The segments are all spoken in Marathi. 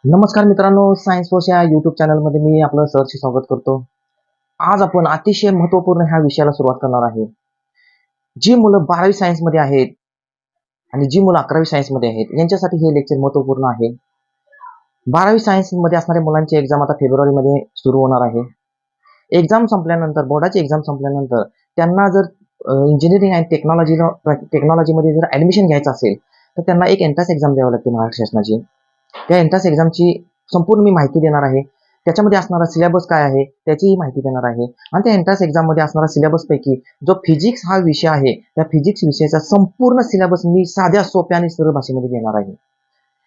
नमस्कार मित्रांनो, सायन्स फोर्स या यूट्यूब चॅनलमध्ये मी आपलं सहर्ष स्वागत करतो. आज आपण अतिशय महत्त्वपूर्ण ह्या विषयाला सुरुवात करणार आहे. जी मुलं 12वी सायन्समध्ये आहेत आणि जी मुलं 11वी सायन्समध्ये आहेत, यांच्यासाठी हे लेक्चर महत्त्वपूर्ण आहे. 12वी सायन्समध्ये असणाऱ्या मुलांची एक्झाम आता फेब्रुवारीमध्ये सुरू होणार आहे. एक्झाम संपल्यानंतर, बोर्डाची एक्झाम संपल्यानंतर त्यांना जर इंजिनिअरिंग आणि टेक्नॉलॉजीमध्ये जर ॲडमिशन घ्यायचं असेल, तर त्यांना एक एंट्रन्स एक्झाम द्यावी लागते महाराष्ट्र शासनाची. त्या एंट्रन्स एक्झामची संपूर्ण मी माहिती देणार आहे. त्याच्यामध्ये असणारा सिलेबस काय आहे त्याचीही माहिती देणार आहे. आणि त्या एंट्रन्स एक्झाममध्ये असणारा सिलेबसपैकी जो फिजिक्स हा विषय आहे, त्या फिजिक्स विषयाचा संपूर्ण सिलेबस मी साध्या, सोप्या आणि सरळ भाषेमध्ये घेणार आहे.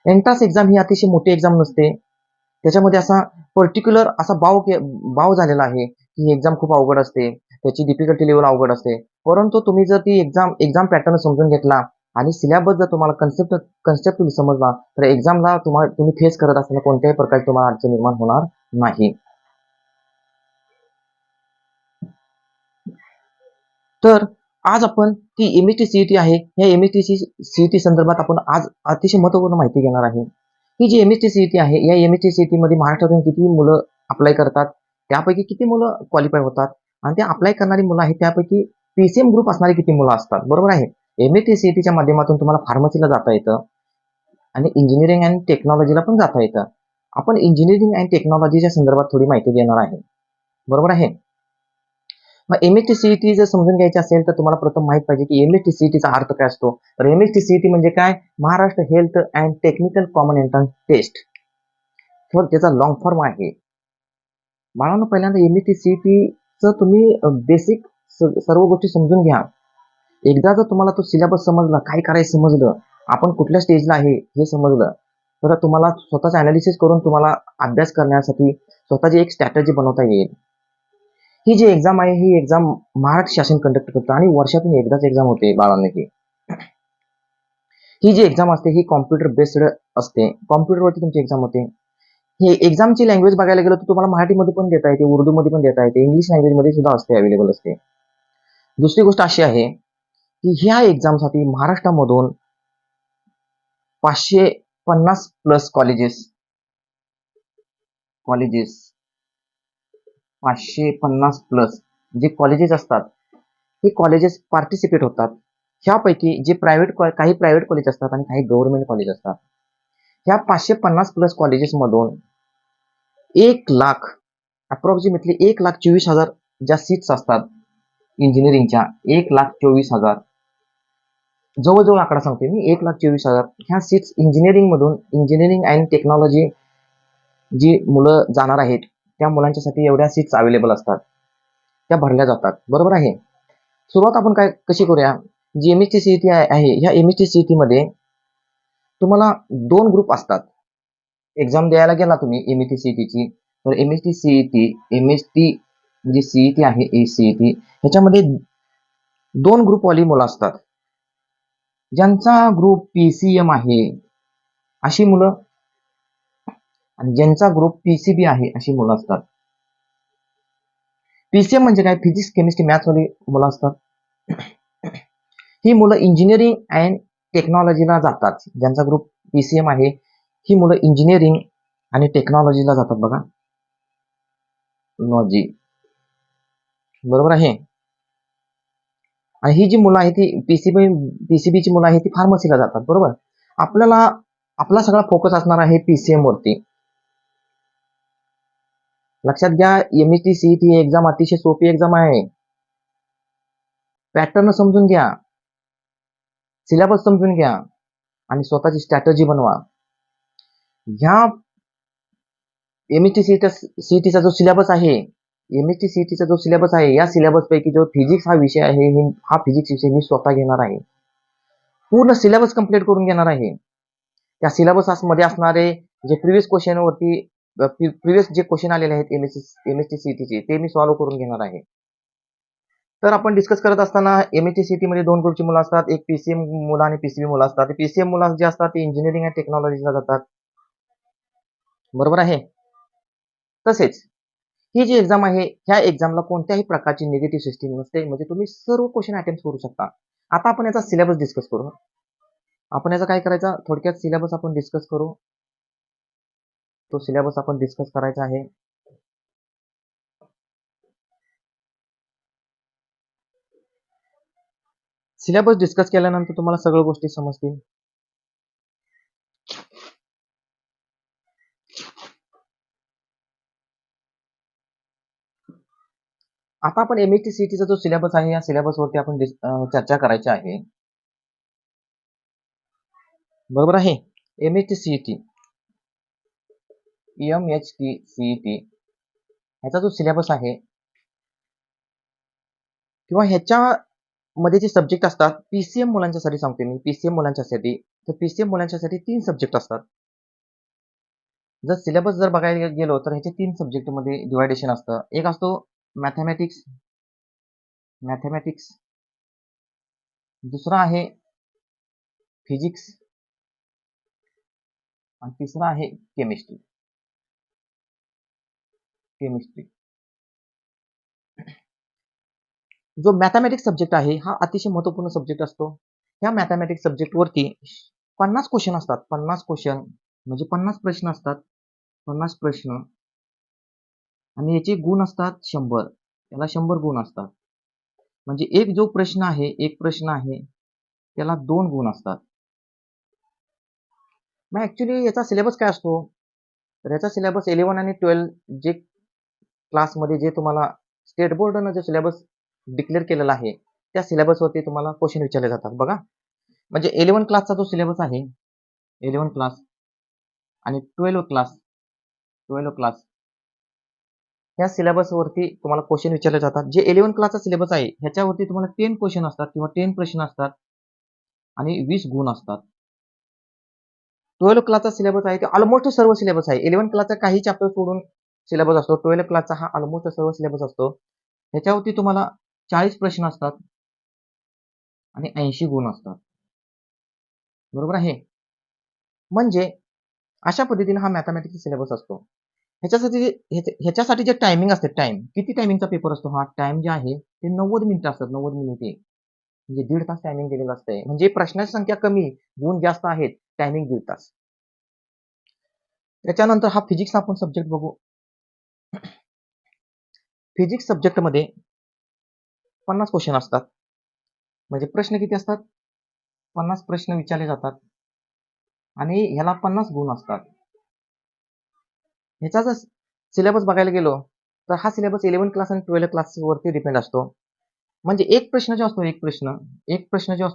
एंट्रन्स एक्झाम ही अतिशय मोठी एक्झाम नसते. त्याच्यामध्ये असा पर्टिक्युलर असा बाव झालेला आहे की ही एक्झाम खूप अवघड असते, त्याची डिफिकल्टी लेवल अवघड असते. परंतु तुम्ही जर ती एक्झाम पॅटर्न समजून घेतला आणि सिलेबस जर तुम्हाला कन्सेप्ट समजला, तर एक्झामला तुम्ही फेस करत असताना कोणत्याही प्रकारची तुम्हाला अडचण निर्माण होणार नाही. तर आज आपण ती एमएसटी सीईटी आहे, या एमएसटी सीईटी संदर्भात आपण आज अतिशय महत्त्वपूर्ण माहिती घेणार आहे. ही जी एमएसटी सीईटी आहे, या एमएसटी सीईटी मध्ये महाराष्ट्रातून किती मुलं अप्लाय करतात, त्यापैकी किती मुलं क्वालिफाय होतात, आणि ते अप्लाय करणारी मुलं आहेत त्यापैकी पीसीएम ग्रुप असणारी किती मुलं असतात, बरोबर आहे. एमएसटी सीईटीच्या माध्यमातून तुम्हाला फार्मसीला जाता येतं आणि इंजिनिअरिंग अँड टेक्नॉलॉजीला पण जाता येतं. आपण इंजिनिअरिंग अँड टेक्नॉलॉजीच्या संदर्भात थोडी माहिती देणार आहे, बरोबर आहे. मग एमएसटी सीईटी जर समजून घ्यायची असेल तर तुम्हाला प्रथम माहित पाहिजे की एमएसटी सीईटीचा अर्थ काय असतो. तर एमएसटी सीईटी म्हणजे काय, Maharashtra health and technical common entrance test, तर त्याचा लॉंग फॉर्म आहे. बाळांनो, पहिल्यांदा एमएसटी सीईटीचं तुम्ही बेसिक सर्व गोष्टी समजून घ्या. एकदा जर तुम्हाला तो सिलेबस समजला, काय करायचं समजलं, आपण कुठल्या स्टेजला आहे हे समजलं, तर तुम्हाला स्वतःच अनालिसिस करून तुम्हाला अभ्यास करण्यासाठी स्वतःची एक स्ट्रॅटेजी बनवता येईल. ही जी एक्झाम आहे, ही एक्झाम महाराष्ट्र शासन कंडक्ट करतं आणि वर्षातून एकदाच एक्झाम होते बाळांनो. ही जी एक्झाम असते ही कॉम्प्युटर बेस्ड असते. कॉम्प्युटरवरती तुमची एक्झाम होते. हे एक्झामची लँग्वेज बघायला गेलं तर तुम्हाला मराठीमध्ये पण देता येते, उर्दूमध्ये पण देता येते, इंग्लिश लँग्वेजमध्ये सुद्धा असते, अवेलेबल असते. दुसरी गोष्ट अशी आहे की ह्या एक्झामसाठी महाराष्ट्रामधून 550 प्लस कॉलेजेस 550 प्लस जे कॉलेजेस असतात, हे कॉलेजेस पार्टिसिपेट होतात. ह्यापैकी जे काही प्रायव्हेट कॉलेज असतात आणि काही गव्हर्नमेंट कॉलेज असतात, ह्या 550 प्लस कॉलेजेसमधून 1,00,000 अप्रॉक्सिमेटली 1,24,000 ज्या सीट्स असतात इंजिनिअरिंगच्या, 1,24,000 जवळजवळ आकडा सांगते मी, 1,24,000 ह्या सीट्स इंजिनिअरिंग अँड टेक्नॉलॉजी जी मुलं जाणार आहेत त्या मुलांच्यासाठी एवढ्या सीट्स अवेलेबल असतात, त्या भरल्या जातात, बरोबर आहे. सुरुवात आपण कशी करूया. जी एमएसटी सीईटी आहे, ह्या एमएसटी सीईटी मध्ये तुम्हाला 2 ग्रुप असतात. एक्झाम द्यायला गेला तुम्ही एमएसटी सीईटीची, तर एमएसटी जी सीईटी आहे, सीईटी ह्याच्यामध्ये 2 ग्रुपवाली मुलं असतात. ज्यांचा ग्रुप पीसीएम आहे अशी मुलं, आणि ज्यांचा ग्रुप पीसीबी आहे अशी मुलं असतात. पीसीएम म्हणजे काय, फिजिक्स केमिस्ट्री मॅथ्स वाली मुलं असतात. ही मुलं इंजिनिअरिंग अँड टेक्नॉलॉजीला जातात. ज्यांचा ग्रुप पीसीएम आहे ही मुलं इंजिनिअरिंग आणि टेक्नॉलॉजीला जातात बघा, लॉजी, बरोबर आहे. आणि ही जी मुलं आहेत ती पीसीबीची मुलं आहेत ती फार्मसीला जातात, बरोबर. आपला सगळा फोकस असणार आहे पीसीएम वरती. लक्षात घ्या, एमएसटी सीईटी एक्झाम अतिशय सोपी एक्झाम आहे. पॅटर्न समजून घ्या, सिलेबस समजून घ्या आणि स्वतःची स्ट्रॅटेजी बनवा. ह्या एमएसटी सीईटीचा जो सिलेबस आहे, एमएसटी सीईटीचा जो सिलेबस आहे, या सिलेबस पैकी जो फिजिक्स हा विषय आहे, हा फिजिक्स विषय मी स्वतः घेणार आहे. पूर्ण सिलेबस कंप्लीट करून घेणार आहे. त्या सिलेबस मध्ये असणारे जे प्रिव्हियस जे क्वेश्चन आलेले आहेत एमएसटी सीईटीचे, ते मी सॉल्व्ह करून घेणार आहे. तर आपण डिस्कस करत असताना एमएसटी सीईटी मध्ये 2 ग्रुपची मुलं असतात, एक पीसीएम मुलं आणि पीसीबी मुलं असतात. पीसीएम मुलं जे असतात ते इंजिनिअरिंग आणि टेक्नॉलॉजीला जातात, बरोबर आहे. तसेच ही जी एक्झाम आहे, ह्या एक्झामला कोणत्याही प्रकारची निगेटिव्ह सिस्टीम नसते, म्हणजे तुम्ही सर्व क्वेश्चन अटेम्प्ट करू शकता. आता आपण याचा सिलेबस डिस्कस करू. आपण याचा काय करायचा, थोडक्यात सिलेबस आपण डिस्कस करू. तो सिलेबस आपण डिस्कस करायचा आहे. सिलेबस डिस्कस केल्यानंतर तुम्हाला सगळ्या गोष्टी समजतील. आता आपण एमएसटी सीईटीचा जो सिलेबस आहे या सिलेबसवरती आपण चर्चा करायची आहे. बरोबर आहे. एमएसटी सीईटी ह्याचा जो सिलेबस आहे किंवा ह्याच्यामध्ये जे सब्जेक्ट असतात, पीसीएम मुलांच्यासाठी सांगते मी, पीसीएम मुलांच्यासाठी. तर पीसीएम मुलांच्यासाठी 3 सब्जेक्ट असतात. जर सिलेबस बघायला गेलो तर ह्याचे 3 सब्जेक्टमध्ये डिवायडेशन असतं. एक असतो मॅथमॅटिक्स, दुसरा आहे फिजिक्स आणि तिसरा आहे केमिस्ट्री. जो मॅथमॅटिक्स सब्जेक्ट आहे हा अतिशय महत्त्वपूर्ण सब्जेक्ट असतो. ह्या मॅथमॅटिक्स सब्जेक्टवरती 50 क्वेश्चन असतात. 50 क्वेश्चन म्हणजे 50 प्रश्न असतात. 50 प्रश्न आणि याचे गुण असतात 100. त्याला 100 गुण असतात. म्हणजे एक प्रश्न आहे त्याला 2 गुण असतात. मग ऍक्च्युली याचा सिलेबस काय असतो? तर याचा सिलेबस 11 आणि 12 जे क्लासमध्ये जे तुम्हाला स्टेट बोर्डनं जे सिलेबस डिक्लेअर केलेला आहे त्या सिलेबसवरती तुम्हाला क्वेश्चन विचारले जातात. बघा, म्हणजे 11 क्लासचा जो सिलेबस आहे, 11 क्लास आणि 12 क्लास या सिलेबसवरती तुम्हाला क्वेश्चन विचारले जातात. जे 11 क्लासचा सिलेबस आहे ह्याच्यावरती तुम्हाला 10 क्वेश्चन असतात किंवा 10 प्रश्न असतात आणि 20 गुण असतात. 12 क्लासचा सिलेबस आहे ते ऑलमोस्ट सर्व सिलेबस आहे. 11 क्लासचा काही चॅप्टर सोडून सिलेबस असतो. 12 क्लासचा हा ऑलमोस्ट सर्व सिलेबस असतो. ह्याच्यावरती तुम्हाला 40 प्रश्न असतात आणि 80 गुण असतात. बरोबर आहे. म्हणजे अशा पद्धतीने हा मॅथमॅटिक्सचा सिलेबस असतो. ह्याच्यासाठी जे टायमिंग असते, किती टायमिंगचा पेपर असतो हा? टाइम जे आहे ते 90 मिनिटं असतात. 90 मिनिटे म्हणजे 1.5 तास टायमिंग दिलेलं असतंय. म्हणजे प्रश्नाची संख्या कमी, गुण जास्त आहेत, टायमिंग 1.5 तास. त्याच्यानंतर हा फिजिक्स आपण सब्जेक्ट बघू. फिजिक्स सब्जेक्टमध्ये 50 क्वेश्चन असतात. म्हणजे प्रश्न किती असतात? 50 प्रश्न विचारले जातात आणि ह्याला 50 गुण असतात. ह्याचा जर सिलेबस बघायला गेलो तर हा सिलेबस 11 क्लास आणि 12 क्लास वरती डिपेंड असतो. म्हणजे एक प्रश्न जो असतो,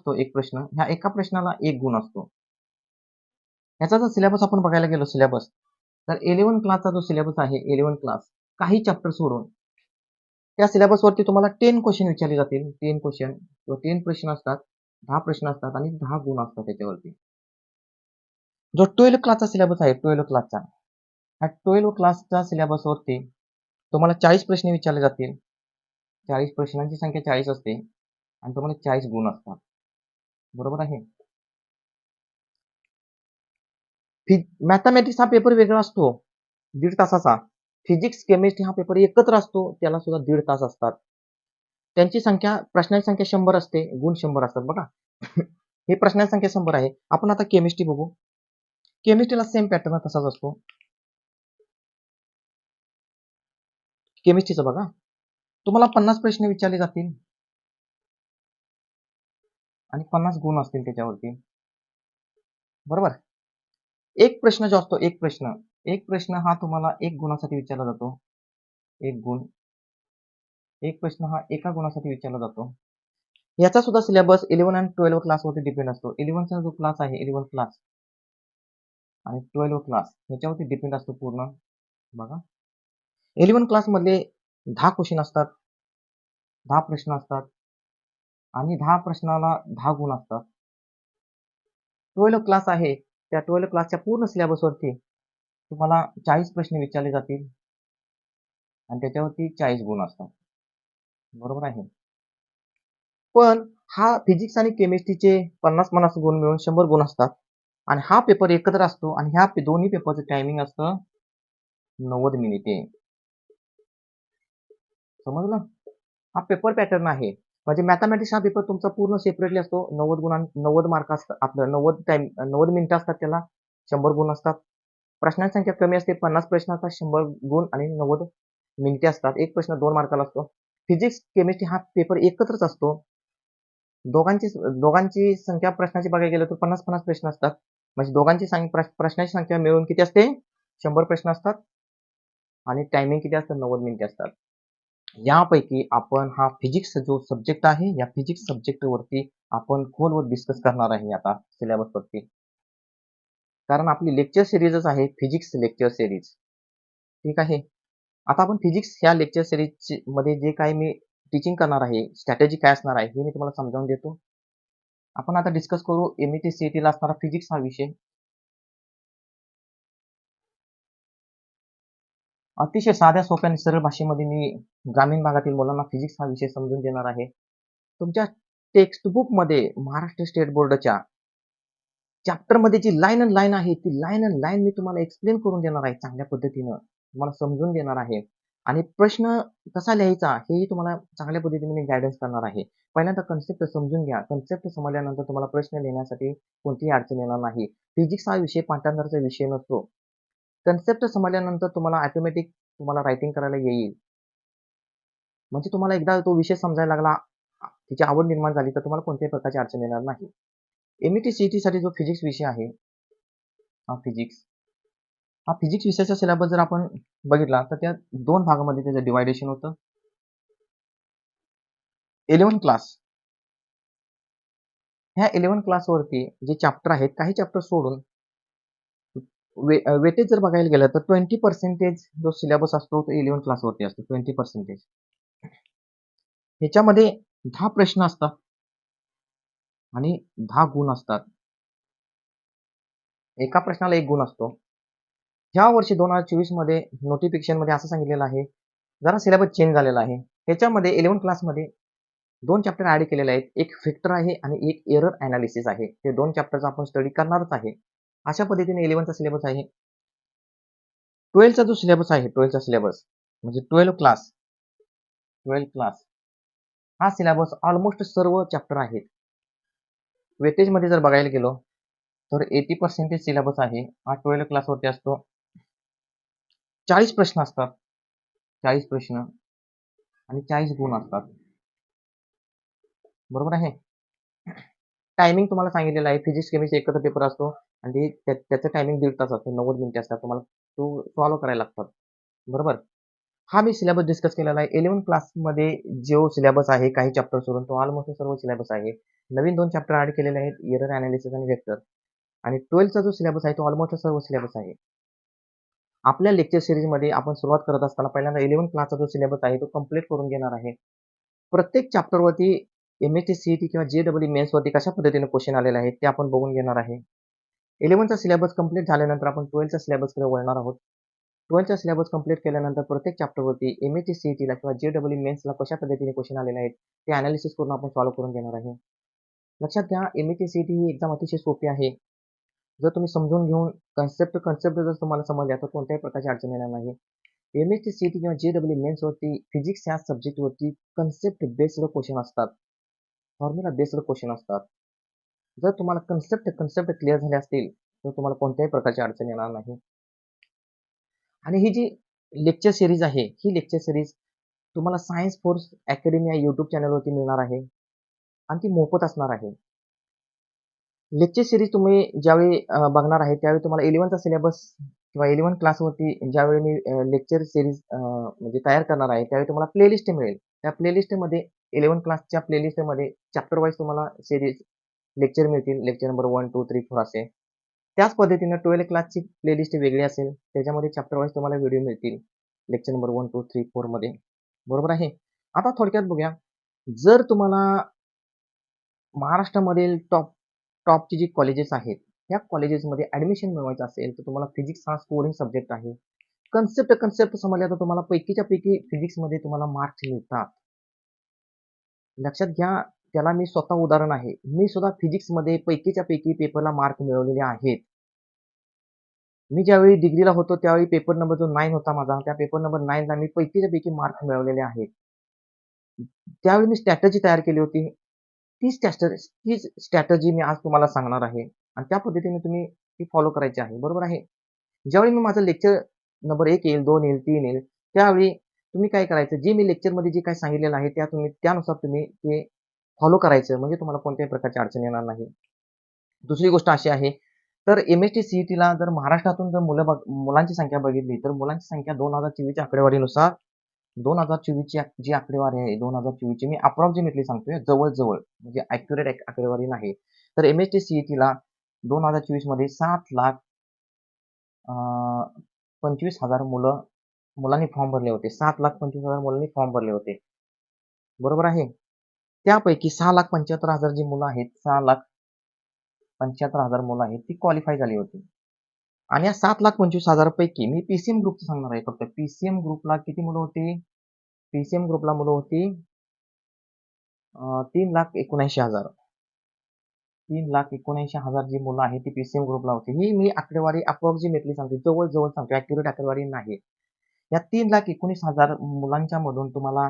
ह्या एका प्रश्नाला 1 गुण असतो. ह्याचा जर सिलेबस आपण बघायला गेलो तर 11 क्लासचा जो सिलेबस आहे, 11 क्लास काही चॅप्टर सोडून त्या सिलेबसवरती तुम्हाला 10 क्वेश्चन विचारले जातील. 10 क्वेश्चन किंवा 10 प्रश्न असतात, 10 प्रश्न असतात आणि 10 गुण असतात त्याच्यावरती. जो 12 क्लासचा सिलेबस आहे, 12 क्लासचा, ह्या 12 क्लासच्या सिलेबसवरती तुम्हाला 40 प्रश्न विचारले जातील. 40 प्रश्नांची संख्या 40 असते आणि तुम्हाला 40 गुण असतात. बरोबर आहे. मॅथमॅटिक्स हा पेपर वेगळा असतो, 1.5 तासाचा. फिजिक्स, केमिस्ट्री हा पेपर एकत्र असतो, त्याला सुद्धा 1.5 तास असतात. त्यांची संख्या, प्रश्नांची संख्या 100 असते, गुण 100 असतात. बघा, हे प्रश्नांची संख्या 100 आहे. आपण आता केमिस्ट्री बघू. केमिस्ट्रीला सेम पॅटर्न तसाच असतो. केमिस्ट्रीचं बघा, तुम्हाला 50 प्रश्न विचारले जातील आणि 50 गुण असतील त्याच्यावरती. बरोबर. एक प्रश्न जो असतो, एक प्रश्न हा तुम्हाला 1 गुणासाठी विचारला जातो. 1 गुण. एक प्रश्न हा एका गुणासाठी विचारला जातो. याचा सुद्धा सिलेबस 11 आणि 12 क्लासवरती डिपेंड असतो. 11चा जो क्लास आहे, 11 क्लास आणि 12 क्लास ह्याच्यावरती डिपेंड असतो पूर्ण. बघा, 11 क्लास मध्ये 10 क्वेश्चन असतात, 10 प्रश्न असतात आणि 10 प्रश्नाला 10 गुण असतात. 12 क्लास आहे, त्या 12 क्लासच्या पूर्ण सिलेबसवरती तुम्हाला 40 प्रश्न विचारले जातील आणि त्याच्यावरती 40 गुण असतात. बरोबर आहे. पण हा फिजिक्स आणि केमिस्ट्रीचे 50-50 गुण मिळून 100 गुण असतात आणि हा पेपर एकत्र असतो आणि ह्या दोन्ही पेपरचं टायमिंग असतं 90 मिनिटे. समजलं? हा पेपर पॅटर्न आहे. म्हणजे मॅथमॅटिक्स हा पेपर तुमचा पूर्ण सेपरेटली असतो. 90 मार्क असतात, आपलं 90 मिनिटं असतात, त्याला 100 गुण असतात. प्रश्नांची संख्या कमी असते. 50 प्रश्नाचा 100 गुण आणि 90 मिनिटे असतात. एक प्रश्न 2 मार्काला असतो. फिजिक्स, केमिस्ट्री हा पेपर एकत्रच असतो. दोघांची दोघांची संख्या प्रश्नाची बघायला गेलं तर 50-50 प्रश्न असतात. म्हणजे दोघांची प्रश्नाची संख्या मिळून किती असते? 100 प्रश्न असतात आणि टायमिंग किती असतं? 90 मिनिटे असतात. यापैकी आपण हा फिजिक्स जो सब्जेक्ट आहे, या फिजिक्स सब्जेक्टवरती आपण खोलवर डिस्कस करणार आहे आता सिलेबसवरती. कारण आपली लेक्चर सिरीजच आहे फिजिक्स लेक्चर सिरीज. ठीक आहे. आता आपण फिजिक्स ह्या लेक्चर सिरीज मध्ये जे काही मी टीचिंग करणार आहे, स्ट्रॅटेजी काय असणार आहे, हे मी तुम्हाला समजावून देतो. आपण आता डिस्कस करू MET CET ला असणारा फिजिक्स हा विषय. अतिशय साध्या सोप्या आणि सरळ भाषेमध्ये मी ग्रामीण भागातील मुलांना फिजिक्स हा विषय समजून देणार आहे. तुमच्या टेक्स्टबुक मध्ये महाराष्ट्र स्टेट बोर्डच्या चॅप्टर मध्ये जी लाईन अँड लाईन आहे, ती लाईन अँड लाईन मी तुम्हाला एक्सप्लेन करून देणार आहे चांगल्या पद्धतीनं. तुम्हाला समजून देणार आहे. आणि प्रश्न कसा लिहायचा हेही तुम्हाला चांगल्या पद्धतीने मी गायडन्स करणार आहे. पहिल्यांदा कन्सेप्ट समजून घ्या. कन्सेप्ट समजल्यानंतर तुम्हाला प्रश्न लिहिण्यासाठी कोणतीही अडचण येणार नाही. फिजिक्स हा विषय पाठांतराचा विषय नसतो. कन्सेप्ट समजल्यानंतर तुम्हाला ऑटोमॅटिक तुम्हाला रायटिंग करायला येईल. म्हणजे तुम्हाला एकदा तो विषय समजायला लागला, त्याची आवड निर्माण झाली तर तुम्हाला कोणत्याही प्रकारची अडचण येणार नाही. MET CET साठी जो फिजिक्स विषय आहे, हा फिजिक्स विषयाचा सिलेबस जर आपण बघितला तर त्या 2 भागामध्ये त्याचं डिवायडेशन होतं. 11 क्लास, ह्या 11 क्लासवरती जे चॅप्टर आहेत, काही चॅप्टर सोडून वेटेज जर बघायला गेलं तर 20% जो सिलेबस असतो तो 11 क्लासवरती असतो. 20%. ह्याच्यामध्ये 10 प्रश्न असतात आणि 10 गुण असतात. एका प्रश्नाला 1 गुण असतो. ह्या वर्षी 2024 मध्ये नोटिफिकेशन मध्ये असं सांगितलेलं आहे, जरा सिलेबस चेंज झालेला आहे. ह्याच्यामध्ये 11 क्लासमध्ये 2 चॅप्टर ऍड केलेले आहेत. एक फॅक्टर आहे आणि एक एरर अनालिसिस आहे. हे 2 चॅप्टरचा आपण स्टडी करणारच आहे. अशा पद्धतीने 11 चा सिलेबस आहे. 12 चा जो सिलेबस आहे, 12 चा सिलेबस म्हणजे 12 क्लास हा सिलेबस ऑलमोस्ट सर्व चॅप्टर आहेत. वेटेज मध्ये जर बघायला गेलो तर 80% सिलेबस आहे. हा 12 क्लासवरती असतो. 40 प्रश्न असतात. 40 प्रश्न आणि 40 गुण असतात. बरोबर आहे. टायमिंग तुम्हाला सांगितलेलं आहे. फिजिक्स केमिस्ट्री एकत्र पेपर असतो आणि त्याचं टायमिंग 1.5 तास असतं. 90 मिनिटे असतात. तुम्हाला तो फॉलो करायला लागतात. बरोबर. हा मी सिलेबस डिस्कस केलेला आहे. 11 क्लासमध्ये जो सिलेबस आहे, काही चॅप्टर सोडून तो ऑलमोस्ट सर्व सिलेबस आहे. नवीन 2 चॅप्टर ऍड केलेले आहेत, एरर अनालिसिस आणि वेक्टर. आणि 12 चा जो सिलेबस आहे तो ऑलमोस्ट सर्व सिलेबस आहे. आपल्या लेक्चर सिरीजमध्ये आपण सुरुवात करत असताना पहिल्यांदा 11 क्लासचा जो सिलेबस आहे तो कंप्लीट करून घेणार आहे. प्रत्येक चॅप्टरवरती MET CET किंवा JEE मेन्स वरती कशा पद्धतीने क्वेश्चन आलेले आहेत ते आपण बघून घेणार आहे. 11 चा सिलेबस कंप्लीट झाल्यानंतर आपण 12 च्या सिलेबसकडे वळणार आहोत. 12 चा सिलेबस कंप्लीट केल्यानंतर प्रत्येक चॅप्टरवरती MET CET ला किंवा JEE मेन्सला कशा पद्धतीने क्वेश्चन आलेले आहेत ते अनालिसिस करून आपण सॉल्व्ह करून घेणार आहे. लक्षात घ्या, MET CET ही एक्झाम अतिशय सोपी आहे. जर तुम्ही समजून घेऊन कन्सेप्ट जर तुम्हाला समजल्या तर कोणत्याही प्रकारची अडचण येणार नाही. MET CET किंवा JEE मेन्स वरती फिजिक्स या सब्जेक्ट वरती कन्सेप्ट बेस्ड क्वेश्चन असतात. फॉर्म्युला बेस्ड क्वेश्चन असतात. जर तुम्हाला कन्सेप्ट क्लिअर झाले असतील तर तुम्हाला कोणत्याही प्रकारची अडचण येणार नाही. आणि ही जी लेक्चर सिरीज आहे, ही लेक्चर सिरीज तुम्हाला सायन्स फोर्स अकॅडमी या युट्यूब चॅनलवरती मिळणार आहे आणि ती मोफत असणार आहे. लेक्चर सिरीज तुम्ही ज्यावेळी बघणार आहे त्यावेळी तुम्हाला 11 चा सिलेबस किंवा 11 क्लासवरती ज्यावेळी मी लेक्चर सिरीज म्हणजे तयार करणार आहे त्यावेळी तुम्हाला प्लेलिस्ट मिळेल. त्या प्लेलिस्टमध्ये 11 क्लासच्या प्लेलिस्टमध्ये चॅप्टर वाईज तुम्हाला सिरीज लेक्चर मिळतील. लेक्चर नंबर 1, 2, 3, 4 असे. त्याच पद्धतीने 12 क्लासची प्लेलिस्ट वेगळी असेल. त्याच्यामध्ये चॅप्टर वाईज तुम्हाला व्हिडिओ मिळतील. लेक्चर नंबर 1, 2, 3, 4 मध्ये. बरोबर आहे. आता थोडक्यात बघूया. जर तुम्हाला महाराष्ट्रामधील टॉपची जी कॉलेजेस आहेत, या कॉलेजेसमध्ये ऍडमिशन मिळवायचं असेल तर तुम्हाला फिजिक्स हा स्कोरिंग सब्जेक्ट आहे. कन्सेप्ट समजल्या तर तुम्हाला पैकीच्या पैकी फिजिक्समध्ये तुम्हाला मार्क्स मिळतात. लक्षात घ्या, त्याला मी स्वतः उदाहरण आहे. मी सुद्धा फिजिक्समध्ये पैकीच्या पैकी पेपरला मार्क मिळवलेले आहेत. मी ज्यावेळी डिग्रीला होतो त्यावेळी पेपर नंबर जो 9 होता माझा, त्या पेपर नंबर 9 ला मी पैकीच्या पैकी मार्क मिळवलेले आहेत. त्यावेळी मी स्ट्रॅटेजी तयार केली होती. तीच स्ट्रॅटेजी मी आज तुम्हाला सांगणार आहे आणि त्या पद्धतीने तुम्ही ती फॉलो करायची आहे. बरोबर आहे. ज्यावेळी मी माझं लेक्चर नंबर 1 येईल, 2 येईल, 3 येईल, त्यावेळी तुम्ही काय करायचं, जे मी लेक्चरमध्ये जे काही सांगितलेलं आहे त्यानुसार तुम्ही ते फॉलो करायचं, म्हणजे तुम्हाला कोणत्याही प्रकारची अडचण येणार नाही. दुसरी गोष्ट अशी आहे, तर एम-एस-टी सी-ई-टीला जर महाराष्ट्रातून जर मुलांची संख्या बघितली, तर मुलांची संख्या 2024च्या आकडेवारीनुसार 2024ची जी आकडेवारी आहे, 2024ची मी अप्रॉक्सिमेटली सांगतोय, जवळ-जवळ म्हणजे ॲक्युरेट आकडेवारी नाही. तर एम-एस-टी सी-ई-टीला 2024 मध्ये 7,25,000 मुलांनी फॉर्म भरले होते. 7,25,000 मुलांनी फॉर्म भरले होते. बरोबर आहे? त्यापैकी 6,75,000 जी मुलं आहेत, 6,75,000 मुलं आहेत, ती क्वालिफाय झाली होती. आणि या 7,25,000 पैकी मी पीसीएम ग्रुपचं सांगणार आहे फक्त. पीसीएम ग्रुपला किती मुलं होती? पीसीएम ग्रुपला मुलं होती 3,79,000. 3,79,000 जी मुलं आहेत ती पीसीएम ग्रुपला होती. ही मी आकडेवारी अप्रॉक्सिमेटली सांगतो, जवळ-जवळ सांगतो, ॲक्युरेट आकडेवारी नाही. या 3,19,000 मुलांच्या मधून तुम्हाला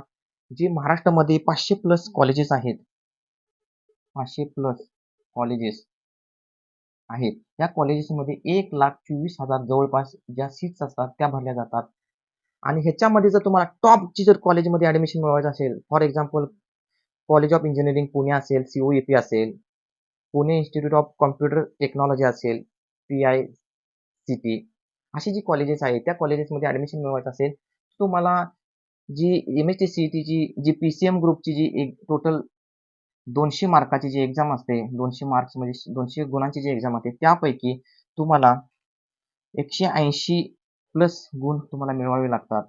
जे महाराष्ट्रामध्ये 500 प्लस कॉलेजेस आहेत, 500 प्लस कॉलेजेस आहेत, त्या कॉलेजेसमध्ये 1,24,000 जवळपास ज्या सीट्स असतात त्या भरल्या जातात. आणि ह्याच्यामध्ये जर तुम्हाला टॉपची जर कॉलेजमध्ये ॲडमिशन मिळवायचं असेल, for example college of engineering Pune असेल, COEP असेल, Pune institute of computer technology असेल, PICT, अशी जी कॉलेजेस आहेत, त्या कॉलेजेसमध्ये ॲडमिशन मिळवायचं असेल, तुम्हाला जी MST-CETची जी PCM ग्रुपची जी एक टोटल 200 मार्काची जी एक्झाम असते, 200 मार्क्स म्हणजे 200 गुणांची जी एक्झाम असते, त्यापैकी तुम्हाला 180 प्लस गुण तुम्हाला मिळवावे लागतात.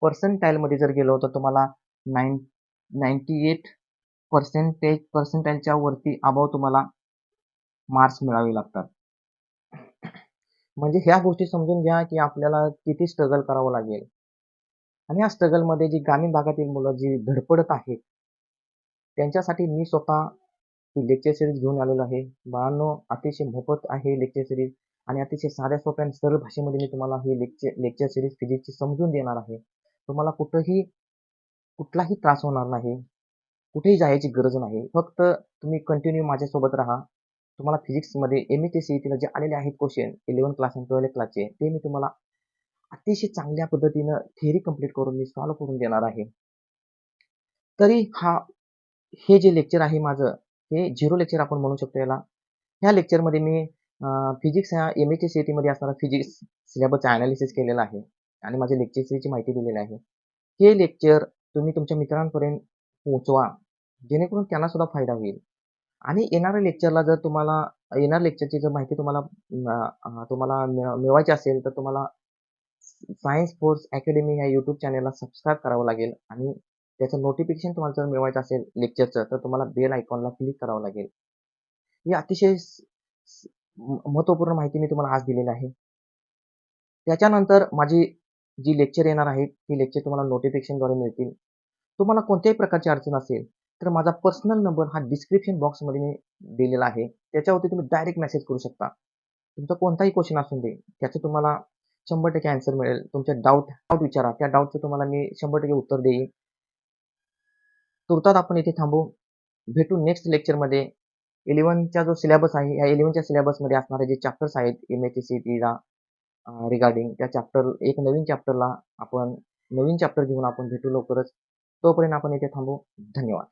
पर्सेंटाईलमध्ये जर गेलो तर तुम्हाला 98 पर्सेंटाईलच्या वरती अबाव तुम्हाला मार्क्स मिळावे लागतात. म्हणजे ह्या गोष्टी समजून घ्या, की आपल्याला किती स्ट्रगल करावं लागेल. आणि या स्ट्रगलमध्ये जी ग्रामीण भागातील मुलं जी धडपडत आहेत, त्यांच्यासाठी मी स्वतः ही लेक्चर सीरीज घेऊन आलेलो आहे. बाळांनो, अतिशय मोफत आहे लेक्चर सीरीज आणि अतिशय साध्या सोप्या आणि सरळ भाषेमध्ये मी तुम्हाला ही लेक्चर सीरीज फिजिक्सची समजून देणार आहे. तुम्हाला कुठलाही त्रास होणार नाही. कुठेही जायची गरज नाही. फक्त तुम्ही कंटिन्यू माझ्यासोबत राहा. तुम्हाला फिजिक्समध्ये MST-CETला जे आलेले आहेत क्वेश्चन 11 क्लास आणि 12 क्लासचे, ते मी तुम्हाला अतिशय चांगल्या पद्धतीनं थिअरी कंप्लीट करून मी सॉल्व्ह करून देणार आहे. तरी हे जे लेक्चर आहे माझं, हे झिरो लेक्चर आपण म्हणू शकतो याला. ह्या लेक्चरमध्ये मी फिजिक्स ह्या MST-CETमध्ये असणारा फिजिक्स सिलेबसचं ॲनालिसिस केलेलं आहे आणि माझ्या लेक्चर सीरीजची माहिती दिलेली आहे. हे लेक्चर तुम्ही तुमच्या मित्रांपर्यंत पोहोचवा, जेणेकरून त्यांना सुद्धा फायदा होईल. आणि येणाऱ्या लेक्चरची जर माहिती तुम्हाला मिळवायची असेल, तर तुम्हाला सायन्स फोर्स अकॅडमी या यूट्यूब चॅनलला सबस्क्राईब करावं लागेल आणि त्याचं नोटिफिकेशन तुम्हाला जर मिळवायचं असेल लेक्चरचं, तर तुम्हाला बेल आयकॉनला क्लिक करावं लागेल. ही अतिशय महत्त्वपूर्ण माहिती मी तुम्हाला आज दिलेली आहे. त्याच्यानंतर माझी जी लेक्चर येणार आहेत, ती लेक्चर तुम्हाला नोटिफिकेशनद्वारे मिळतील. तुम्हाला कोणत्याही प्रकारची अडचण असेल, तर माझा पर्सनल नंबर हा डिस्क्रिप्शन बॉक्समध्ये मी दिलेला आहे. त्याच्यावरती तुम्ही डायरेक्ट मेसेज करू शकता. तुमचा कोणताही क्वेश्चन असू दे, त्याचं तुम्हाला 100% आन्सर मिळेल. तुमचे डाऊट विचारा. त्या डाऊटचं तुम्हाला मी 100% उत्तर देईन. तुर्तास आपण इथे थांबू. भेटू नेक्स्ट लेक्चरमध्ये. 11चा जो सिलेबस आहे, या 11च्या सिलेबसमध्ये असणारे जे चॅप्टर्स आहेत MST-CETला रिगार्डिंग त्या एक नवीन चॅप्टरला नवीन चॅप्टर घेऊन आपण भेटू लवकरच. तोपर्यंत आपण इथे थांबू. धन्यवाद.